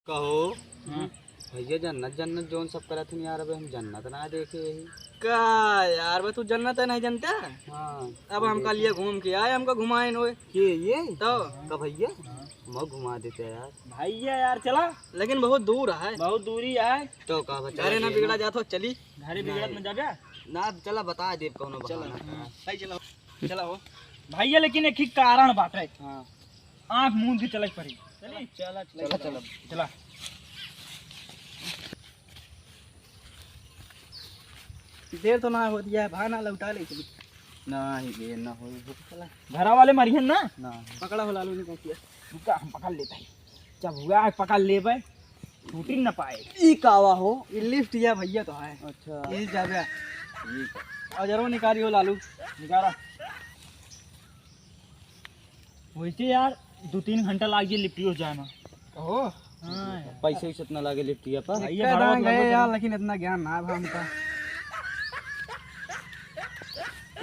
कहो भैया जन्नत जन्नत जोन सब करा थी यार। अबे हम जन्नत ना देखे यही का यार बे तू जन्नत है नहीं जानता। हाँ अब हम कल ये घूम के आए, हमको घुमाए नोए ये तो का भैया मैं घुमा देते यार। भैया यार चला, लेकिन बहुत दूर है, बहुत दूरी है। तो का बचा घरे ना बिगड़ा जात हो, चली घरे नहीं। बिगड़त में जाबे ना चला बता दे कौनो बहाना था। सही चला चला हो भैया, लेकिन एक ही कारण बात है। हाँ आँख मूंद के चलक पड़ी। चली चला चला चला चला देर तो ना होती है, भाना लौटा ले चली। ना ही देर ना हो चला घरा वाले मरियन ना ना पकड़ा हो लालू ने कह दिया। रुका हम पकड़ लेते हैं, जब हुआ पकड़ ले भाई छूटी न पाए। ई कावा हो ई लिफ्ट या भैया तो है। अच्छा ई जाबे ठीक और जरूर निकालियो लालू निकाला। वैसे यार 2-3 घंटा लागिए लिफ्टियो जाए में। हो हां पैसे ही इतना लागे लिफ्टिया पर भैया भाड़ा गए यार, लेकिन इतना ज्ञान ना है हमका।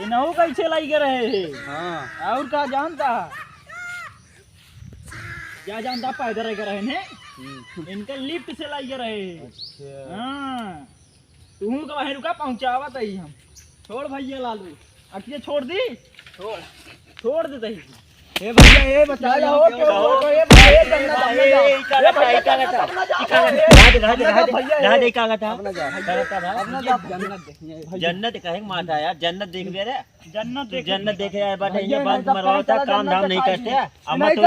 इनहु कैसे लाई के रहे। हाँ और का जानता क्या जानता पैदल रह के रहे ने, इनका लिफ्ट से लाई के रहे। अच्छा हाँ तू का वहीं रुका पहुंचावा तई हम। छोड़ भैया लालू अटिया छोड़ दी, छोड़ दे तई। ए भैया ए बचा लो तो ये भैया जन्नत कहे माता यार, जन्नत देख ले रे, जन्नत देखे यार। बट ये बंद मरवाओ था, काम धाम नहीं करते। अम्मा तो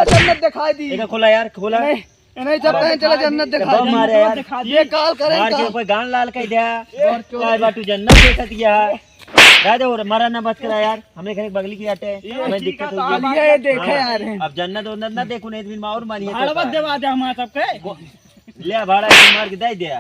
जन्नत दिखाई दी। ये खोला यार, खोला नहीं जब कहें चलो जन्नत दिखा मारे यार, ये काल करे मार के ऊपर गान लाल कह दिया यार। बाटू जन्नत देखा दिया राजा और मरा ना बच करा यार। हमने घर बगली की आटे हमें दिक्कत हुई है। ये देखे यार, अब जन्नत उन्नत ना देखो, नहीं दिन में और मानिए भाड़ा देवा दे हमारा सबके ले भाड़ा मार के दे दिया।